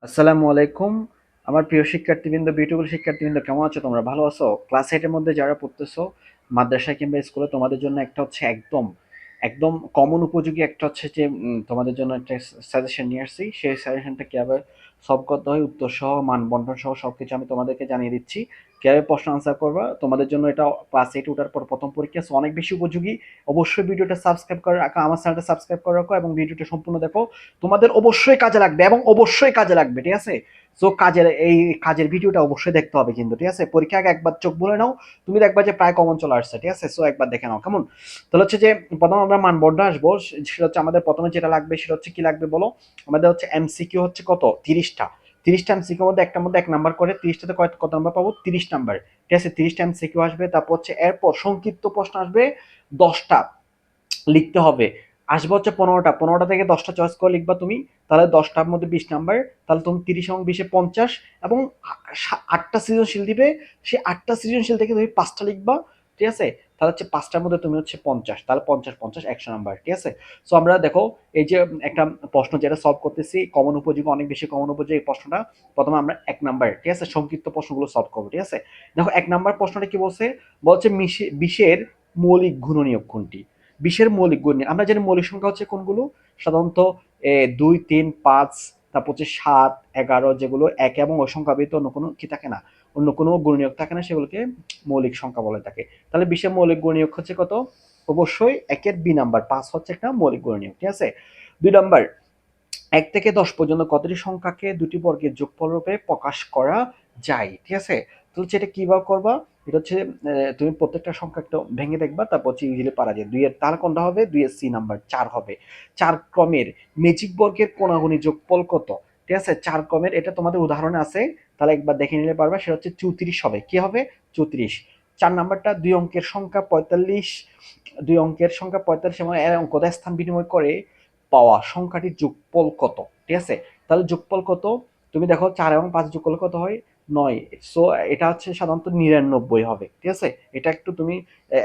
আসসালামু আলাইকুম। আমার প্রিয় শিক্ষার্থীবৃন্দ, বিউটিফুল শিক্ষার্থীবৃন্দ, কেমন আছো তোমরা? ভালো আছো? ক্লাস 8 এর মধ্যে যারা পড়তেছো মাদ্রাসা কিংবা স্কুলে, তোমাদের জন্য একটা হচ্ছে একদম একদম কমন উপযোগী একটা হচ্ছে যে তোমাদের জন্য একটা সাজেশন নিয়ে আসছি। সেই সাজেশনটা কিভাবে সলভ করতে হয়, উত্তর সহ মান বন্টন সহ সবকিছু আমি তোমাদেরকে জানিয়ে দিচ্ছি। কিভাবে প্রশ্ন আনসার করবা, তোমাদের জন্য এটা ক্লাস 8 ওঠার পর প্রথম পরীক্ষা, সো অনেক বেশি উপযোগী। অবশ্যই ভিডিওটা সাবস্ক্রাইব করে রাখো, আমার চ্যানেলটা সাবস্ক্রাইব করে রাখো এবং ভিডিওটা সম্পূর্ণ দেখো। তোমাদের অবশ্যই কাজে লাগবে এবং অবশ্যই কাজে লাগবে, ঠিক আছে? সো কাজের ভিডিওটা অবশ্যই দেখতে হবে কিন্তু, ঠিক আছে? পরীক্ষা আগে একবার চোখ বুলে নাও, তুমি দেখবা যে প্রায় কমন চলে আসছে, ঠিক আছে? সো একবার দেখে নাও কেমন। তাহলে হচ্ছে যে প্রথম আমরা মানবন্ধ আসবো। সেটা হচ্ছে আমাদের প্রথমে যেটা লাগবে সেটা হচ্ছে কি লাগবে বলো? আমাদের হচ্ছে এমসিকিউ হচ্ছে কত? 30টা। 30টা এমসিকিউর মধ্যে একটার মধ্যে 1 নাম্বার করে, 30টাতে কত নাম্বার পাবো? 30 নাম্বার, ঠিক আছে? 30টা এমসিকিউ আসবে। তারপর হচ্ছে এরপর সংক্ষিপ্ত প্রশ্ন আসবে 10টা, লিখতে হবে। আসবে হচ্ছে 15টা, 15টা থেকে 10টা চয়েস করে লিখবা তুমি। তাহলে 10টার মধ্যে 20 নাম্বার, তাহলে তুমি 30 এবং 20-এ 50 এবং 8টা সৃজনশীল দিবে। সেই 8টা সৃজনশীল থেকে তুমি 5টা লিখবা, ঠিক আছে? তাহলে হচ্ছে 5টার মধ্যে তুমি হচ্ছে 50, তাহলে 50 50 100 নাম্বার, ঠিক আছে? সো আমরা দেখো এই যে একটা প্রশ্ন যেটা সলভ করতেছি, কমন উপযোগী, অনেক বেশি কমন উপযোগী এই প্রশ্নটা। প্রথমে আমরা 1 নাম্বার, ঠিক আছে, সংক্ষিপ্ত প্রশ্নগুলো সলভ করবো, ঠিক আছে? দেখো 1 নাম্বার প্রশ্নটা কি বলছে? বলছে বিশের মৌলিক গুণনীয়ক কোনটি? বিশের মৌলিক গুণ নিয়ে আমরা জানি মৌলিক সংখ্যা হচ্ছে কোনগুলো? সাধারণত 2 3 5, তারপর হচ্ছে 7 11, যেগুলো এক এবং ওই সংখ্যা ব্যতীত অন্য কোনো কি থাকে না, অন্য কোনো গুণনীয়ক থাকে না, সেগুলোকে মৌলিক সংখ্যা বলে থাকে। তাহলে বিশের মৌলিক গুণনীয়ক হচ্ছে কত? অবশ্যই 1-এর বি নাম্বার, 5 হচ্ছে একটা মৌলিক গুণনীয়ক, ঠিক আছে? 2 নাম্বার, 1 থেকে 10 পর্যন্ত কতটি সংখ্যাকে দুটি বর্গের যোগফল রূপে প্রকাশ করা যায়, ঠিক আছে? তো হচ্ছে এটা কিভাবে করবা? এটা হচ্ছে তুমি প্রত্যেকটা সংখ্যা একটু ভেঙে দেখবা, তারপর হচ্ছে ইজিলি পারা যায়। 2 এর তার কোনটা হবে? 2 এর সি নাম্বার 4 হবে। 4 ক্রমের ম্যাজিক বর্গের কোনাগুনি যোগফল কত? ঠিক আছে? 4 ক্রমের, এটা তোমাদের উদাহরণে আছে, তাহলে একবার দেখে নিলে পারবা। সেটা হচ্ছে 34 হবে। কি হবে? 34। 4 নাম্বারটা, 2 অঙ্কের সংখ্যা 45, 2 অঙ্কের সংখ্যা 45 এবং এর অঙ্কটা স্থান বিনিময় করে পাওয়া সংখ্যাটির যোগফল কত? ঠিক আছে? তাহলে যোগফল কত? তুমি দেখো 4 এবং 5 যোগ করলে কত হয়? 9। সো এটা হচ্ছে সাধারণত 99 হবে, ঠিক আছে? এটা একটু তুমি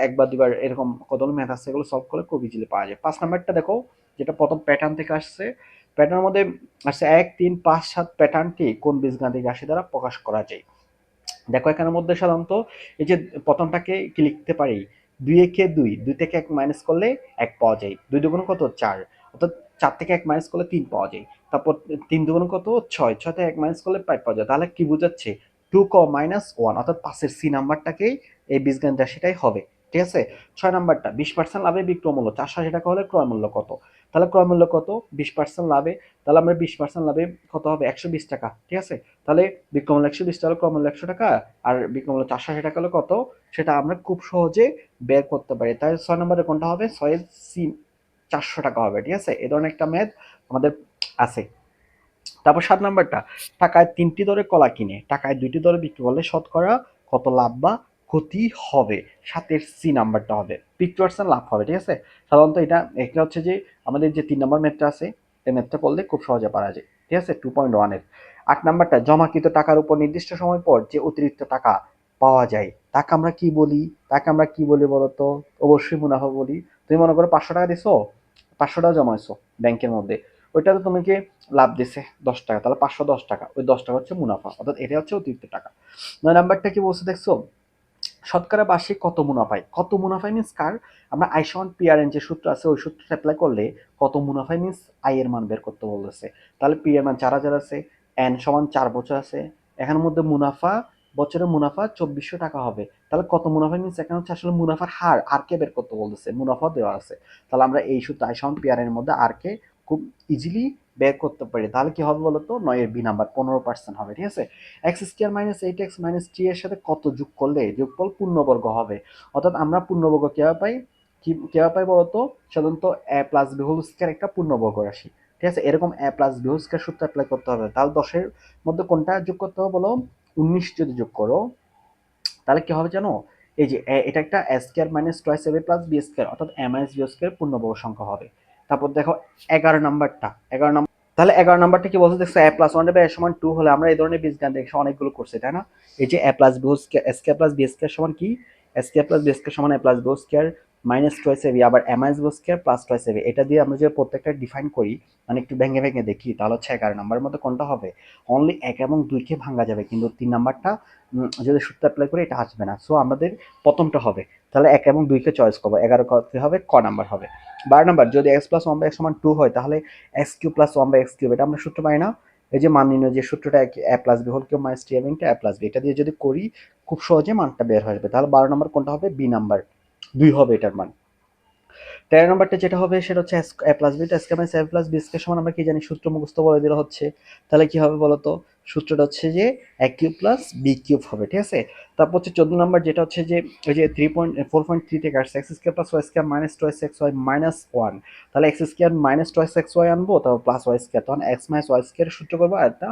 একবার দুবার এরকম কতগুলো ম্যাথ আছে এগুলো সলভ করলে খুব ইজিলি পাওয়া যায়। 5 নাম্বারটা দেখো, যেটা প্রথম প্যাটার্ন থেকে আসছে। প্যাটার্নের মধ্যে আসছে 1 3 5 7, প্যাটার্নটি কোন বীজগাণিতিক রাশি দ্বারা প্রকাশ করা যায়? দেখো এখানের মধ্যে সাধারণত এই যে প্রথমটাকে কি লিখতে পারি? 2 একে 2, 2 থেকে 1 মাইনাস করলে 1 পাওয়া যায়। 2 দুগুণ কত? 4, অর্থাৎ 4 থেকে 1 মাইনাস করলে 3 পাওয়া যায়। তারপর 3 দুগুণ কত? 6, 6 থেকে 1 মাইনাস করলে 5 পাওয়া যায়। তাহলে কি বোঝাচ্ছে? 2 মাইনাস 1, অর্থাৎ 5-এর সি নাম্বারটাকেই এই বীজগণিত রাশিটাই হবে, ঠিক আছে? 6 নাম্বারটা, 20% লাভে বিক্রয় মূল্য 480 টাকা হলে ক্রয় মূল্য কত? তাহলে ক্রয় মূল্য কত? 20% লাভে, তাহলে আমরা 20% লাভে কত হবে? 120 টাকা, ঠিক আছে? তাহলে বিক্রমূল্য 120 টাকা হলে ক্রয়মূল্য 100 টাকা, আর বিক্রমূল্য 480 টাকা হলে কত? সেটা আমরা খুব সহজে বের করতে পারি। তাই 6 নম্বরে কোনটা হবে? 6-এর সি 400 টাকা হবে, ঠিক আছে? এই ধরনের একটা ম্যাথ আমাদের আছে। তারপর 7 নাম্বারটা, টাকায় 3টি দরে কলা কিনে টাকায় 2টি দরে বিক্রি করলে শতকরা কত লাভ বা ক্ষতি হবে? 7-এর সি নাম্বারটা হবে 50% লাভ হবে, ঠিক আছে? সাধারণত এটা হচ্ছে যে আমাদের যে 3 নম্বর ম্যাথটা আছে, এই ম্যাথটা করলে খুব সহজে পারা যায়, ঠিক আছে? 2.1-এর। 8 নাম্বারটা, জমাকৃত টাকার উপর নির্দিষ্ট সময় পর যে অতিরিক্ত টাকা পাওয়া যায় তাকে আমরা কি বলি? বলতো? অবশ্যই মুনাফা বলি। তুমি মনে করো 500 টাকা দিছো, 500 টাকা জমাইছো ব্যাংকের মধ্যে, ওইটা তো তোমাকে লাভ দিছে 10 টাকা, তাহলে 510 টাকা, ওই 10 টাকা হচ্ছে মুনাফা, অর্থাৎ এটা হচ্ছে অতিরিক্ত টাকা। 9 নাম্বারটা কি বলছে দেখছো? শতকরা বার্ষিক কত মুনাফায়? কত মুনাফায় মিন্স কার? আমরা আই সমান পি আর এন যে সূত্র আছে, ওই সূত্রটা অ্যাপ্লাই করলে কত মুনাফায় মিন্স আই এর মান বের করতে বলেছে। তাহলে পি এর মান 4,000 আছে, এন সমান 4 বছর আছে, এখানের মধ্যে মুনাফা, বছরের মুনাফা 2400 টাকা হবে। তাহলে কত মুনাফা মিন্স এখানে হচ্ছে আসলে মুনাফার হার আর কে বের করতে বলতেছে, মুনাফা দেওয়া আছে। তাহলে আমরা এই সূত্র আই সমান পি আর এর মধ্যে আর কে খুব ইজিলি বের করতে পারি। তাহলে কি হবে বলতো? 9-এর বি নাম্বার 15% হবে, ঠিক আছে? X square minus 8x minus 3 এর সাথে কত যোগ করলে যোগফল পূর্ণবর্গ হবে? অর্থাৎ আমরা পূর্ণবর্গ কিভাবে পাই? কিভাবে পাই বলতো? সাধারণত a plus b whole square একটা পূর্ণবর্গ রাশি, ঠিক আছে? এরকম a plus b whole square সূত্র অ্যাপ্লাই করতে হবে। তাহলে 10-এর মধ্যে কোনটা যোগ করতে হবে বলো? 19 যদি যোগ করো তাহলে কি হবে জানো? এই যে এটা একটা a square minus twice ab plus b square, অর্থাৎ a মাইনাস b স্কয়ার পূর্ণবর্গ সংখ্যা হবে। তারপর দেখো 11 নাম্বারটা, 11 নাম্বার, তাহলে 11 নাম্বারটা কি বলছে দেখছো? a প্লাস 1 এ সমান 2 হলে, আমরা এই ধরনের বীজগাণিতিক একশো অনেকগুলো করছি, তাই না? এই যে a plus b square, square plus b square সমান কি? স্কয়ার প্লাস b স্কয়ার সমান a plus b square, minus twice AB আবার এম আই স্কোয়ার প্লাস টোয়াইস এবি, এটা দিয়ে আমরা যে প্রত্যেকটা ডিফাইন করি মানে একটু ভেঙে ভেঙে দেখি, তাহলে হচ্ছে 11 নম্বরের মধ্যে কোনটা হবে? অনলি 1 এবং 2 কে ভাঙা যাবে, কিন্তু 3 নাম্বারটা যদি সূত্র অ্যাপ্লাই করি এটা আসবে না। সো আমাদের প্রথমটা হবে, তাহলে 1 এবং 2 কে চয়েস করবো। 11 কত হবে? ক নাম্বার হবে? 12 নাম্বার, যদি x plus one by x সমান 2 হয় তাহলে x cube plus one by x cube, এটা আমরা সূত্র পাই না? এই যে মান নির্ণয় যে সূত্রটা, A plus B whole cube minus T এবং এ প্লাস বি, এটা দিয়ে যদি করি খুব সহজে মানটা বের হয়ে যাবে। তাহলে 12 নম্বর কোনটা হবে? বি নাম্বার, 2 হবে এটার মান। 13 নম্বরটা যেটা হবে সেটা হচ্ছে এ প্লাস বি স্কয়ার মাইনাস এ প্লাস বি স্কয়ার সমান, আমরা কি জানি? সূত্র মুখস্থ বলে দিলে হচ্ছে। তাহলে কি হবে বলতো? সূত্রটা হচ্ছে যে এ কিউব প্লাস বি কিউব হবে, ঠিক আছে? তারপর হচ্ছে 14 নম্বর, যেটা হচ্ছে যে ওই যে 4.3 থেকে আসছে x square plus y square minus twice x y minus 1, তাহলে x square minus twice x y আনবো, তারপর প্লাস ওয়াই স্কয়ার, তখন এক্স মাইনাস ওয়াই স্কয়ারের সূত্র করবো আর একটা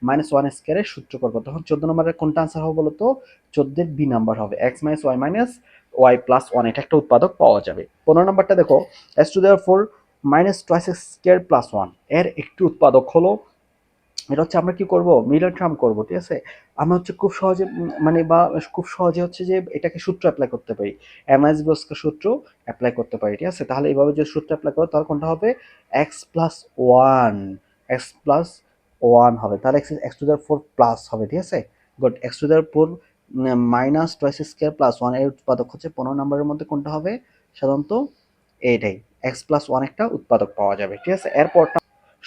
মাইনাস 1 স্কয়ারের সূত্র করবো। তখন 14 নম্বরের কোনটা আনসার হবে বলতো? 14 এর বি নাম্বার হবে, x minus y minus y plus 1, এটা একটা উৎপাদক পাওয়া যাবে। 15 নম্বরটা দেখো, x to the power four minus twice x square plus 1 এর একটি উৎপাদক হলো, এটা হচ্ছে আমরা কি করব? মিডল টার্ম করব, ঠিক আছে? আমরা হচ্ছে খুব সহজে মানে বা খুব সহজে হচ্ছে যে এটাকে সূত্র অ্যাপ্লাই করতে পারি, এমআইএস বস্কের সূত্র অ্যাপ্লাই করতে পারি, ঠিক আছে? তাহলে এইভাবে যে সূত্র অ্যাপ্লাই করো তাহলে কোনটা হবে? X plus one, x plus one হবে, তাহলে x two the power four plus হবে, ঠিক আছে? Good. X two the power four minus twice square plus 1 এর উৎপাদক হচ্ছে 15 নম্বরের মধ্যে কোনটা হবে? সাধারণত এইটাই, এক্স প্লাস 1 একটা উৎপাদক পাওয়া যাবে, ঠিক আছে? এরপর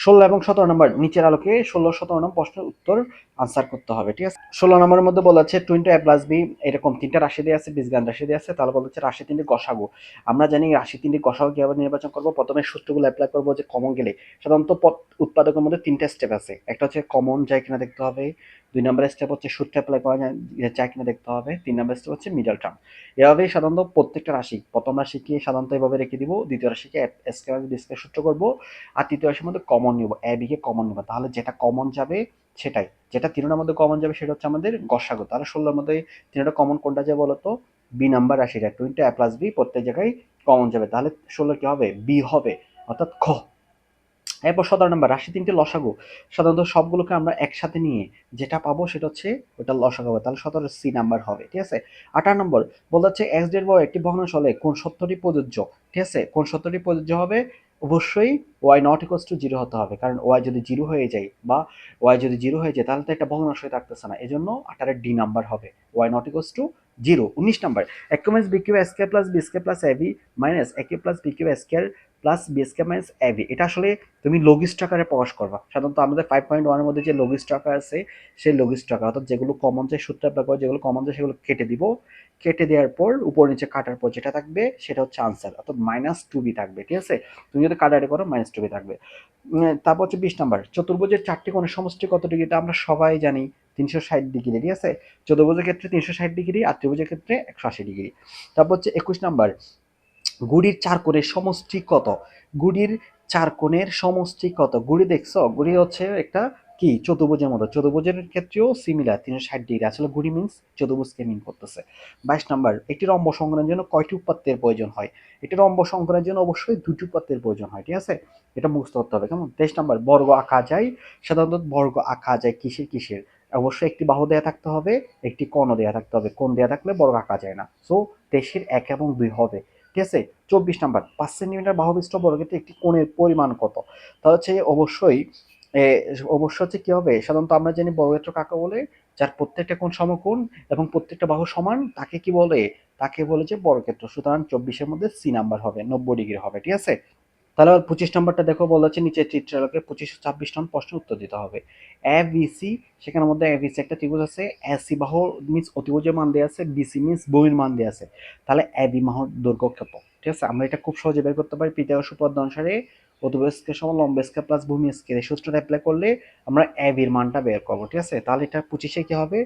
16 এবং 17 নম্বর নিচের আলোকে 16-17 নম্বর প্রশ্নের উত্তর আনসার করতে হবে, ঠিক আছে? 16 নম্বরের মধ্যে বলা আছে 2 × a প্লাস b, এরকম তিনটা রাশি দিয়ে আছে, বীজগাণ রাশি দিয়ে আছে, তাহলে বলা হচ্ছে রাশি তিনটি গসাগু। আমরা জানি রাশি তিনটি গসাগু কিভাবে নির্বাচন করব? প্রথমে সূত্রগুলো অ্যাপ্লাই করব, যে কমন গেলে সাধারণত উৎপাদকের মধ্যে তিনটা স্টেপ আছে, একটা হচ্ছে কমন যায় কিনা দেখতে হবে, 2 নম্বরের স্টেপ হচ্ছে সূত্র অ্যাপ্লাই করা যায় কিনা দেখতে হবে, 3 নম্বর স্টেপ হচ্ছে মিডল টার্ম। এভাবেই সাধারণত প্রত্যেকটা রাশি, প্রথম রাশিকে সাধারণত এভাবে রেখে দিব, দ্বিতীয় রাশিকে স্কয়ার বি স্কয়ার সূত্র করব, আর তৃতীয় রাশির মধ্যে কমন নিব, এ বি কে কমন নিব, তাহলে যেটা কমন যাবে সেটাই, যেটা তিনটার মধ্যে কমন যাবে সেটা হচ্ছে আমাদের গসাগু। তাহলে 16 মধ্যে তিনটা কমন কোনটা যাবে বলতো? বি নাম্বার রাশিটা, 2 × a প্লাস বি প্রত্যেক জায়গায় কমন যাবে, তাহলে 16 কি হবে? বি হবে, অর্থাৎ খ। এরপর 17 নম্বর, রাশি তিনটে লসাগু, সাধারণত সবগুলোকে আমরা একসাথে নিয়ে যেটা পাবো সেটা হচ্ছে ওটা লসাগু হবে, তাহলে 17 সি নাম্বার হবে, ঠিক আছে? 18 নম্বর বলতে হচ্ছে এক্স ডের বড় একটি ভগ্নাংশ হলে কোন সত্যটি প্রযোজ্য, ঠিক আছে? কোন সত্যটি প্রযোজ্য হবে? অবশ্যই y not equals to zero হতে হবে, কারণ ওয়াই যদি জিরো হয়ে যায় বা ওয়াই যদি জিরো হয়ে যায় তাহলে তো একটা ভগ্নাংশ থাকতেছে না, এই জন্য 18 ডি নাম্বার হবে, Y not equals to zero. 19 number, এক minus B Q square plus B square plus AB minus A Q plus B Q square plus B square minus AB, এটা আসলে তুমি লঘিষ্ঠ আকারে প্রকাশ করবা। সাধারণত আমাদের 5.1 এর মধ্যে যে লঘিষ্ঠ আকার আছে সেই লঘিষ্ঠ আকার, অর্থাৎ যেগুলো কমন যায় সূত্র অ্যাপ্লাই করে, যেগুলো কমন যায় সেগুলো কেটে দিব, কেটে দেওয়ার পর উপর নিচে কাটার পর যেটা থাকবে সেটা হচ্ছে আনসার, অর্থাৎ মাইনাস টু বি থাকবে, ঠিক আছে? তুমি যদি কাটাকাটি করো মাইনাস টু বি থাকবে। তারপর হচ্ছে 20 নাম্বার, চতুর্ভুজের চারটি কোণের সমষ্টি কত ডিগ্রি? এটা আমরা সবাই জানি 360 ডিগ্রি, ঠিক আছে? চতুর্ভুজের ক্ষেত্রে 360 ডিগ্রি আর ত্রিভুজের ক্ষেত্রে 180 ডিগ্রি। তারপর হচ্ছে 21 নাম্বার, গুড়ির চার কোণের সমষ্টি কত? গুড়ির চার কোণের সমষ্টি কত? গুড়ি দেখছো? গুড়ি হচ্ছে একটা কি চতুর্ভুজের মতো, চতুর্ভুজের ক্ষেত্রেও সিমিলার 360 ডিগ্রি, আসলে গুড়ি মিন্স চতুর্ভুজকে মিন করতেছে। 22 নাম্বার, একটি রম্বস অঙ্কনের জন্য কয়টি উপাত্তের প্রয়োজন হয়? একটি রম্বস অঙ্কনের জন্য অবশ্যই দুটি উপাত্তের প্রয়োজন হয়, ঠিক আছে? এটা মুখস্থ করতে হবে, কেমন? 23 নাম্বার, বর্গ আঁকা যায়, সাধারণত বর্গ আঁকা যায় কিসের কিসের? অবশ্যই একটি বাহু দেয়া থাকতে হবে, একটি কোণ দেয়া থাকতে হবে, কোণ দেয়া থাকলে বর্গ আঁকা যায় না, সো 23-এর 1 এবং 2 হবে, ঠিক আছে? 24 নাম্বার, 5 সেন্টিমিটার বাহুবিশিষ্ট বর্গক্ষেত্রে একটি কোণের পরিমাণ কত? তা হচ্ছে অবশ্যই অবশ্য হচ্ছে কি হবে? সাধারণত আমরা জানি বর্গক্ষেত্র কাকে বলে? যার প্রত্যেকটা কোণ সমকোণ এবং প্রত্যেকটা বাহু সমান, তাকে কি বলে? তাকে বলে যে বর্গক্ষেত্র। সুতরাং 24-এর মধ্যে সি নাম্বার হবে, 90 ডিগ্রি হবে, ঠিক আছে? তাহলে 25 নম্বরটা দেখো, বলা হচ্ছে নিচের চিত্রালোকে 25-26 নং প্রশ্নের উত্তর দিতে হবে। এ বি সি, সেখানের মধ্যে এ বি সি একটা ত্রিভুজ আছে, এসি বাহু মিন্স অতিভুজের মান দেওয়া আছে, বিসি মিন্স ভূমির মান দেওয়া আছে, তাহলে এ বি বাহুর দৈর্ঘ্য কত? ঠিক আছে, আমরা এটা খুব সহজে বের করতে পারি। পিথাগোরাস উপপাদ্য অনুসারে অতিভুজ স্কয়ার সমান লম্ব স্কয়ার প্লাস ভূমি স্কয়ার, এই সূত্রটা অ্যাপ্লাই করলে আমরা এ বির মানটা বের করবো, ঠিক আছে? তাহলে এটা 25-এ কি হবে?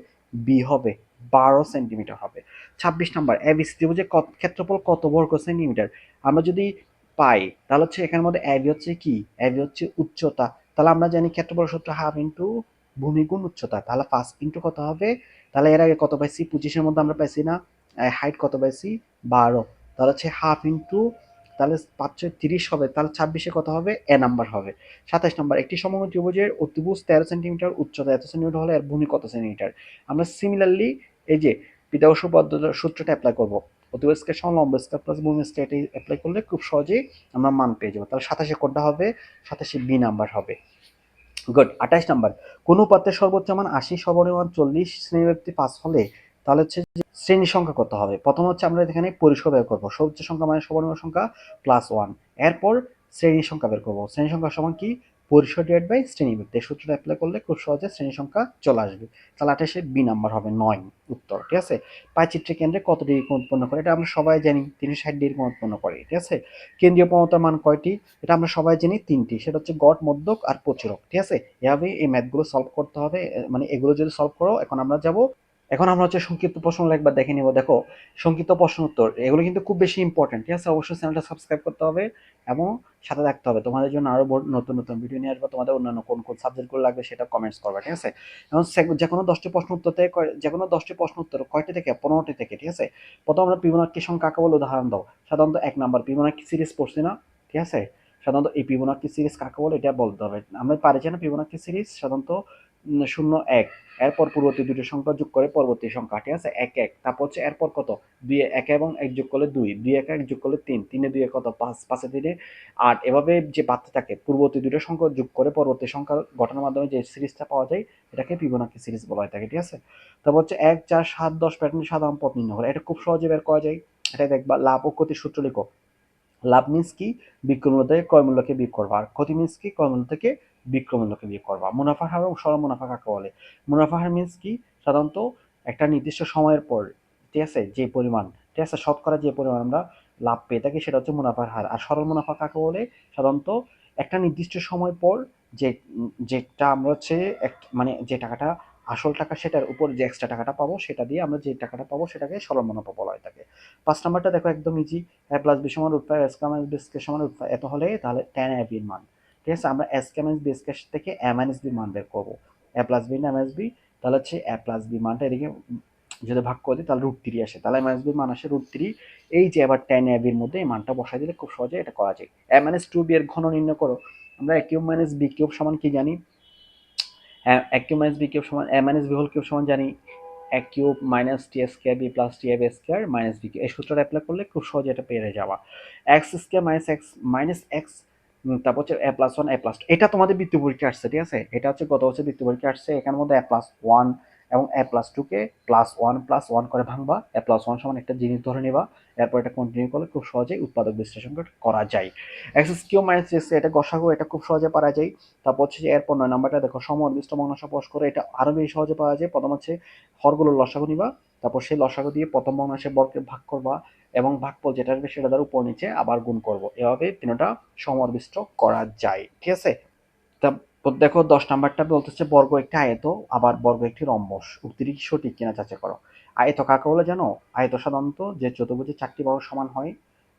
বি হবে, 12 সেন্টিমিটার হবে। 26 নম্বর, এ বি সি ত্রিভুজের ক্ষেত্রফল কত বর্গ সেন্টিমিটার? আমরা যদি পাই তাহলে হচ্ছে এখানের মধ্যে এবি হচ্ছে কি? এবি হচ্ছে উচ্চতা, তাহলে আমরা জানি ক্ষেত্রফল সূত্র হাফ ইন্টু ভূমি গুণ উচ্চতা, তাহলে ফার্স্ট ইন্টু কত হবে? তাহলে এর আগে কত পাইছি? 25-এর মধ্যে আমরা পাইছি না হাইট কত পাইছি? 12, তাহলে হচ্ছে হাফ ইন্টু, তাহলে 5-30 হবে, তাহলে 26-এ কত হবে? এ নাম্বার হবে। 27 নম্বর, একটি সমবাহু ত্রিভুজের অতিভুজ 13 সেন্টিমিটার, উচ্চতা এত সেন্টিমিটার হলে এর ভূমি কত সেন্টিমিটার? আমরা সিমিলারলি এই যে পিথাগোরাস উপপাদ্য সূত্রটা অ্যাপ্লাই করব। অতিভুজ স্কয়ার সমান লম্ব স্কয়ার প্লাস ভূমি স্কয়ার, এটি অ্যাপ্লাই করলে খুব সহজেই আমরা মান পেয়ে যাবো। তাহলে 27 কোনটা হবে? 27 বি নাম্বার হবে। গুড। 28 নাম্বার, কোন উপাত্তের সর্বোচ্চ মান 80, সর্বনিম্ন মান 40, শ্রেণীব্যক্তি 5 হলে তাহলে হচ্ছে যে শ্রেণী সংখ্যা কত হবে? প্রথম হচ্ছে আমরা এখানে পরিসর বের করবো, সর্বোচ্চ সংখ্যা মানে সর্বনিম্ন সংখ্যা প্লাস 1, এরপর শ্রেণী সংখ্যা বের করবো। শ্রেণী সংখ্যা সমান কি? পরিসর ডিভাইড বাই শ্রেণীব্যক্তি। এই সূত্রটা অ্যাপ্লাই করলে খুব সহজে শ্রেণী সংখ্যা চলে আসবে। তাহলে 28 বি নাম্বার হবে 9 উত্তর। ঠিক আছে। পাইচিত্রের কেন্দ্রে কত ডিগ্রি কোণ উৎপন্ন করে? এটা আমরা সবাই জানি 360 ডিগ্রি কোণ উৎপন্ন করে। ঠিক আছে। কেন্দ্রীয় প্রবণতার মান কয়টি? এটা আমরা সবাই জানি 3টি, সেটা হচ্ছে গড়, মধ্যক আর প্রচুরক। ঠিক আছে। এভাবে এই ম্যাথগুলো সলভ করতে হবে, মানে এগুলো যদি সলভ করো। এখন আমরা হচ্ছে সংক্ষিপ্ত প্রশ্ন একবার দেখে নিব। দেখো, সংক্ষিপ্ত প্রশ্ন উত্তর এগুলো কিন্তু খুব বেশি ইম্পর্টেন্ট। ঠিক আছে। অবশ্যই চ্যানেলটা সাবস্ক্রাইব করতে হবে এবং সাথে থাকতে হবে। তোমাদের জন্য আরো নতুন নতুন ভিডিও নিয়ে আসবো। তোমাদের অন্যান্য কোন কোন সাবজেক্টগুলো লাগবে সেটা কমেন্টস করবে। ঠিক আছে। এবং যে কোনো 10টি প্রশ্ন উত্তর থেকে যে কোনো 10টি প্রশ্ন উত্তর কয়টি থেকে? 15টি থেকে। ঠিক আছে। প্রথম আমরা ফিবোনাক্কি সংখ্যা কাকে বলে উদাহরণ দাও। সাধারণত 1 নাম্বার ফিবোনাক্কি সিরিজ পড়ছি না? ঠিক আছে। সাধারণত এই ফিবোনাক্কি সিরিজ কাকে বলে এটা বলতে হবে। আমরা পারি যে না, ফিবোনাক্কি সিরিজ সাধারণত 0 1, এরপর পূর্ববর্তী দুটো সংখ্যা যোগ করে পরবর্তী সংখ্যা। ঠিক আছে। 1 1, তারপর হচ্ছে এরপর কত? 2 1 এবং 1 যোগ করলে 2, 2 1 1 যোগ করলে 3, 3 2 কত? 5, 5 3 8, এভাবে যে বাড়তে থাকে পূর্ববর্তী দুটো সংখ্যা যোগ করে পরবর্তী সংখ্যা গঠনের মাধ্যমে যে সিরিজটা পাওয়া যায় এটাকে ফিবোনাক্কি সিরিজ বলা হয়ে থাকে। ঠিক আছে। তারপর হচ্ছে 1 4 7 10 প্যাটার্নের সাধারণ পথ নির্ণয় করে, এটা খুব সহজে বের করা যায়। এটা দেখবা। লাভ ও ক্ষতির সূত্র লিখো। লাভ মিন্স কি? বিক্রয় মূল্য থেকে ক্রয় মূল্যকে বিয়োগ করবা। আর ক্ষতি মিন্স কি? ক্রয় মূল্য থেকে বিক্রয় মূল্যকে বিয়োগ করবা। মুনাফার হার এবং সরল মুনাফা কাকে বলে? মুনাফা হার মিন্স কি? সাধারণত একটা নির্দিষ্ট সময়ের পর, ঠিক আছে, যে পরিমাণ, ঠিক আছে, শতকরা যে পরিমাণ আমরা লাভ পেয়ে থাকি সেটা হচ্ছে মুনাফার হার। আর সরল মুনাফা কাকে বলে? সাধারণত একটা নির্দিষ্ট সময় পর যে যেটা আমরা হচ্ছে মানে যে টাকাটা আসল টাকা সেটার উপর যে এক্সট্রা টাকাটা পাবো সেটা দিয়ে আমরা যে টাকাটা পাবো সেটাকে সরল মুনাফা বলা হয়ে থাকে। 5 নাম্বারটা দেখো, একদম ইজি। a প্লাস বি সমান root 5 square minus B square সমান রুট 5, এত হলে তাহলে tan a b এর মান। ঠিক আছে। আমরা a square minus B square থেকে a মাইনাস b মান বের করব। a প্লাস বি না a মাইনাস বি, তাহলে হচ্ছে a প্লাস বি মানটা এদিকে যদি ভাগ করে দিই তাহলে রুট 3 আসে, তাহলে a মাইনাস বি মান আসে রুট 3। এই যে আবার tan a b এর মধ্যে এই মানটা বসাই দিলে খুব সহজে এটা করা যায়। a মাইনাস 2b এর ঘন নির্ণয় করো। আমরা a cube minus b cube সমান কি জানি? a cube minus b cube সমান a minus b whole cube সমান জানি a cube minus three square B plus three B square minus B. এই সূত্রটা অ্যাপ্লাই করলে খুব সহজে এটা পেয়ে যাওয়া। এক্স স্কয়ার মাইনাস এক্স, তারপর হচ্ছে এ প্লাস ওয়ান এ প্লাস টু। এটা তোমাদের বৃত্তি পরীক্ষা আসছে। ঠিক আছে। এটা হচ্ছে গত বছর বৃত্তি পরীক্ষা আসছে। এখানের মধ্যে এ প্লাস ওয়ান এবং এ প্লাস টুকে প্লাস ওয়ান করে ভাঙবা। এ প্লাস ওয়ান সমান একটা জিনিস ধরে নেবা, এরপর এটা কন্টিনিউ করলে খুব সহজেই উৎপাদক বিশ্লেষণ করা যায়। এক্স কিউ মাইনাস এক্স, এটা গসাগু, এটা খুব সহজে পারা যায়। তারপর হচ্ছে যে এরপর 9 নাম্বারটা দেখো, সমঅনির্দিষ্ট ভগ্নাংশ প্রকাশ করে, এটা আরো বেশি সহজে পাওয়া যায়। প্রথম হচ্ছে হরগুলোর লসাগু নিবা, তারপর সেই লসাগু দিয়ে প্রথম ভগ্নাংশের বর্গকে ভাগ করবা এবং ভাগফল যেটা আসবে সেটা দ্বারা উপর নিচে আবার গুণ করব। এভাবে তিনটা সমঅনির্দিষ্ট করা যায়। ঠিক আছে। তারপর দেখো 10 নাম্বারটা বলতেছে বর্গ একটি আয়ত আবার বর্গ একটি রম্বস, উক্তিটি কি সঠিক কিনা যাচাই করো। আয়ত কাকে বলে জানো? আয়ত সাধারণত যে চতুর্ভুজের 4টি বাহু সমান হয়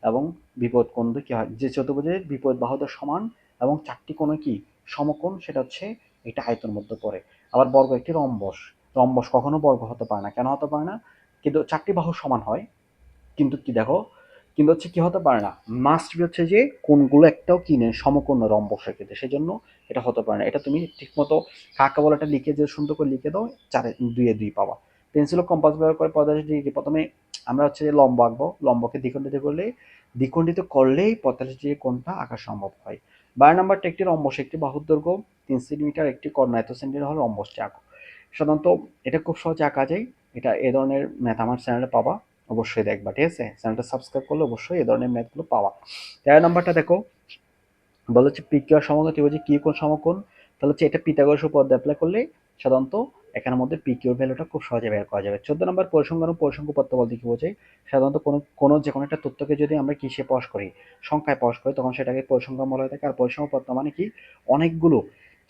এবং বিপরীত কোণ কি হয়, যে চতুর্ভুজের বিপরীত বাহুদের সমান এবং 4টি কোণ কি সমকোণ, সেটা হচ্ছে এটা আয়তের মধ্যে পড়ে। আবার বর্গ একটি রম্বস। রম্বস কখনো বর্গ হতে পারে না। কেন হতে পারে না? কিন্তু 4টি বাহু সমান হয়, কিন্তু কি দেখো, কিন্তু হচ্ছে কি হতে পারে না, মাস্ট বি হচ্ছে যে কোনগুলো একটাও কিনে সমকোণ রম্বসের ক্ষেত্রে, সেই জন্য এটা হতে পারে না। এটা তুমি ঠিকমতো কাকে বলে এটা লিখে যে সুন্দর করে লিখে দাও, 4 2 2 পাবা। পেন্সিল ও কম্পাস ব্যবহার করে 45 ডিগ্রি প্রথমে আমরা হচ্ছে যে লম্ব আঁকবো। লম্বকে দ্বিখণ্ডিত করলেই 45 ডিগ্রি কোণটা আঁকা সম্ভব হয়। 12 নাম্বারটা, একটি রম্বস একটি বাহুর দৈর্ঘ্য 3 সেন্টিমিটার, একটি কর্ণ এত সেন্টিমিটার হলে রম্বসটি আঁকো। সাধারণত এটা খুব সহজে আঁকা যায়। এটা এ ধরনের ম্যাথ আমার চ্যানেলে পাবা, অবশ্যই দেখবা। ঠিক আছে। চ্যানেলটা সাবস্ক্রাইব করলে অবশ্যই এই ধরনের ম্যাথগুলো পাওয়া। 13 নাম্বারটা দেখো, বলা হচ্ছে পি কিউ আর সমকোণ ত্রিভুজে কি কোণ সমকোণ। তাহলে হচ্ছে এটা পিথাগোরাস উপপাদ্য অ্যাপ্লাই করলে সাধারণত এখানের মধ্যে পি কিউ ভ্যালুটা খুব সহজে বের করা যাবে। 14 নম্বর, পরিসংখ্যান ও পরিসংখ্য উপপাদ্য বলতে কি বোঝায়? সাধারণত কোনো যে কোনো একটা তথ্যকে যদি আমরা কিসে প্রকাশ করি, সংখ্যায় প্রকাশ করি, তখন সেটাকে পরিসংখ্যান বলা হয়ে থাকে। আর পরিসংখ্যান উপপাদ্য মানে কি? অনেকগুলো,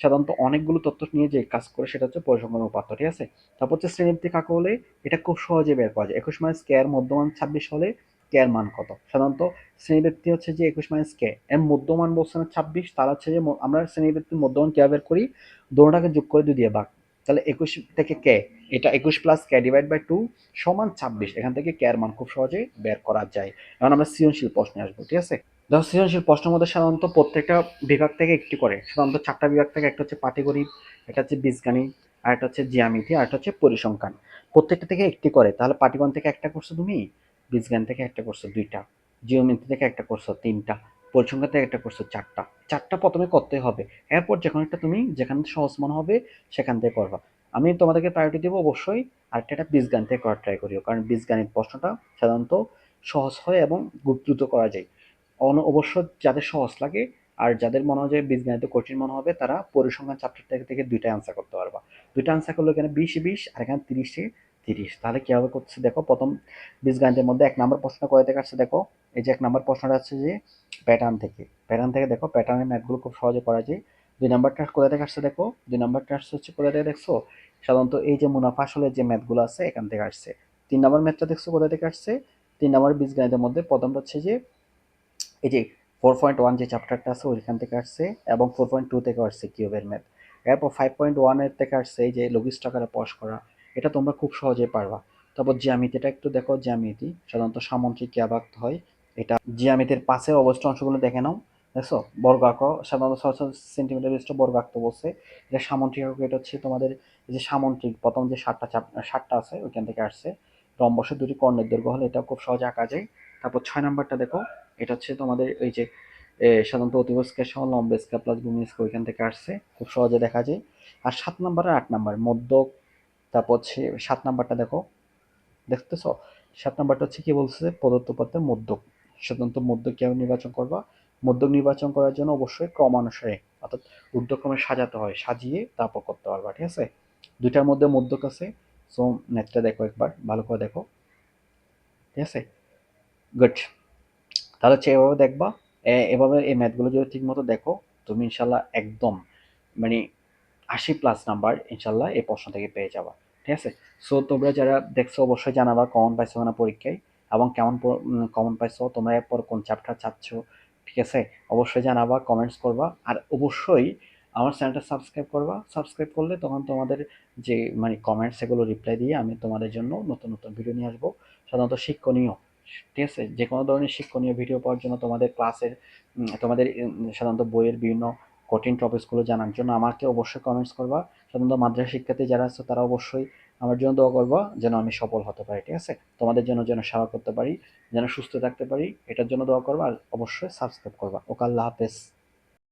সাধারণত অনেকগুলো তথ্য নিয়ে যে কাজ করে সেটা হচ্ছে পরিসংখ্যান উপপাদ্য। ঠিক আছে। তারপর হচ্ছে শ্রেণীবৃত্তি কাকে বলে? এটা খুব সহজে বের করা যায়। 21 মাইনাস কে এর মধ্যমান 26 হলে কে এর মান কত? সাধারণত শ্রেণীবৃত্তি হচ্ছে যে 21 মাইনাস কে এর মধ্যমান বলছে না 26, তার হচ্ছে যে আমরা শ্রেণীবৃত্তির মধ্যমান কে বের করি, দোনোটাকে যোগ করে 2 দিয়ে ভাগ, তাহলে 21 থেকে কে, এটা 21 প্লাস কে ডিভাইড বাই 2 সমান 26। এখান থেকে কে এর মান খুব সহজে বের করা যায়। এখন আমরা সৃজনশীল প্রশ্নে আসবো। ঠিক আছে। ধর সৃজনশীল প্রশ্নের মধ্যে সাধারণত প্রত্যেকটা বিভাগ থেকে একটি করে, সাধারণত 4টা বিভাগ থেকে, একটা হচ্ছে পাটিগণিত, একটা হচ্ছে বীজগণিত, আর একটা হচ্ছে জ্যামিতি, আর একটা হচ্ছে পরিসংখ্যান। প্রত্যেকটা থেকে একটি করে। তাহলে পাটিগণিত থেকে একটা করছো তুমি, বীজজ্ঞান থেকে একটা করছো 2টা, জিওমেট্রি থেকে একটা করছো 3টা, পরিসংখ্যান থেকে একটা করছো 4টা। 4টা প্রথমে করতে হবে, এরপর যেকোনো একটা তুমি যেখানে সহজ মনে হবে সেখান থেকে করবা। আমি তোমাদেরকে প্রায়োরিটি দেবো অবশ্যই আরেকটা বীজজ্ঞান থেকে করার ট্রাই করিও, কারণ বীজগণিত প্রশ্নটা সাধারণত সহজ হয় এবং খুব দ্রুত করা যায়। অবশ্য যাদের সহজ লাগে আর যাদের মনে হয় যে বীজগণিত কঠিন মনে হবে তারা পরিসংখ্যান চ্যাপ্টার থেকে 2টা অ্যান্সার করতে পারবা। 2টা অ্যান্সার করলে এখানে 20-20 আর এখানে 30-30। তাহলে কিভাবে করছে দেখো, প্রথম বীজগণিতের মধ্যে 1 নম্বর প্রশ্ন করে থেকে আসছে দেখো। এই যে 1 নম্বর প্রশ্নটা হচ্ছে যে প্যাটার্ন থেকে দেখো, প্যাটার্নের ম্যাথগুলো খুব সহজে করা যায়। 2 নম্বরটা কোথা থেকে আসছে দেখো, 2 নম্বরটা আসছে হচ্ছে কোথা থেকে দেখছো, সাধারণত এই যে মুনাফা আসলে যে ম্যাথগুলো আছে এখান থেকে আসছে। 3 নম্বর ম্যাথটা দেখছো কোথা থেকে আসছে, 3 নম্বর বীজগণিতের মধ্যে প্রথমটা হচ্ছে যে এই যে 4.1 যে চ্যাপ্টারটা আছে ওইখান থেকে আসছে, এবং 4.2 থেকে আসছে কিউবের ম্যাথ। এরপর 5.1 এর থেকে আসছে এই যে লঘিষ্ঠ আকারে প্রকাশ করা, এটা তোমরা খুব সহজে পারবা। তারপর জ্যামিতিটা একটু দেখো, জ্যামিতি সাধারণত সামুদ্রিক ক্রিয়াবাক্ত হয়। এটা জ্যামিতির পাশের অবস্থিত অংশগুলো দেখে নাও, দেখছো বর্গাক সাধারণত 6 সেন্টিমিটার বিশিষ্ট বর্গাক্ত বলছে, এটা সামুদ্রিক আকার। এটা হচ্ছে তোমাদের এই যে সামুদ্রিক প্রথম যে 7টা আছে ওইখান থেকে আসছে। রম্বসের 2টি কর্ণের দৈর্ঘ্য হলে এটা খুব সহজে আঁকা যায়। তারপর 6 নম্বরটা দেখো, এটা হচ্ছে তোমাদের এই যে সাধারণত অতিভুজ স্কেল সহ লম্ব স্কেল প্লাস ভূমি স্কেল ওইখান থেকে আসছে, খুব সহজে দেখা যায়। আর 7 নম্বর আর 8 নম্বর মধ্যক। তারপর হচ্ছে 7 নম্বরটা দেখো, দেখতেছো 7 নম্বরটা হচ্ছে কি বলছে, প্রদত্ত পথের মধ্যক। সাধারণত মধ্যক কিভাবে নির্বাচন করবা, মধ্যক নির্বাচন করার জন্য অবশ্যই ক্রমানুসারে অর্থাৎ ঊর্ধ্বক্রমে সাজাতে হয়, সাজিয়ে তারপর করতে পারবা, ঠিক আছে। 2টার মধ্যে মধ্যক আছে। সো ম্যাথটা দেখো একবার ভালো করে দেখো, ঠিক আছে, গুড। তাহলে হচ্ছে এভাবে দেখবা, এভাবে এই ম্যাথগুলো যদি ঠিক মতো দেখো তুমি ইনশাল্লাহ একদম মানে 80+ নাম্বার ইনশাল্লাহ এই প্রশ্ন থেকে পেয়ে যাবা, ঠিক আছে। সো তোমরা যারা দেখছো অবশ্যই জানাবা কমন পাইছো না পরীক্ষায়, এবং কেমন কমন পাইছো, তোমরা এরপর কোন চ্যাপ্টার চাচ্ছ, ঠিক আছে। অবশ্যই জানাবা, কমেন্টস করবা, আর অবশ্যই আমার চ্যানেলটা সাবস্ক্রাইব করবা। সাবস্ক্রাইব করলে তখন তোমাদের যে কমেন্টস এগুলো রিপ্লাই দিয়ে আমি তোমাদের জন্য নতুন নতুন ভিডিও নিয়ে আসবো, সাধারণত শিক্ষণীয়, ঠিক আছে। যে কোনো ধরনের শিক্ষণীয় ভিডিও পাওয়ার জন্য তোমাদের ক্লাসের তোমাদের সাধারণত বইয়ের বিভিন্ন কঠিন টপিকসগুলো জানার জন্য আমাকে অবশ্যই কমেন্টস করবা। সাধারণত মাদ্রাসা শিক্ষার্থী যারা আছে তারা অবশ্যই আমার জন্য দোয়া করবা যেন আমি সফল হতে পারি, ঠিক আছে। তোমাদের জন্য যেন সেবা করতে পারি, যেন সুস্থ থাকতে পারি, এটার জন্য দোয়া করবা। আর অবশ্যই সাবস্ক্রাইব করবা। ওকে, আল্লাহ হাফেজ।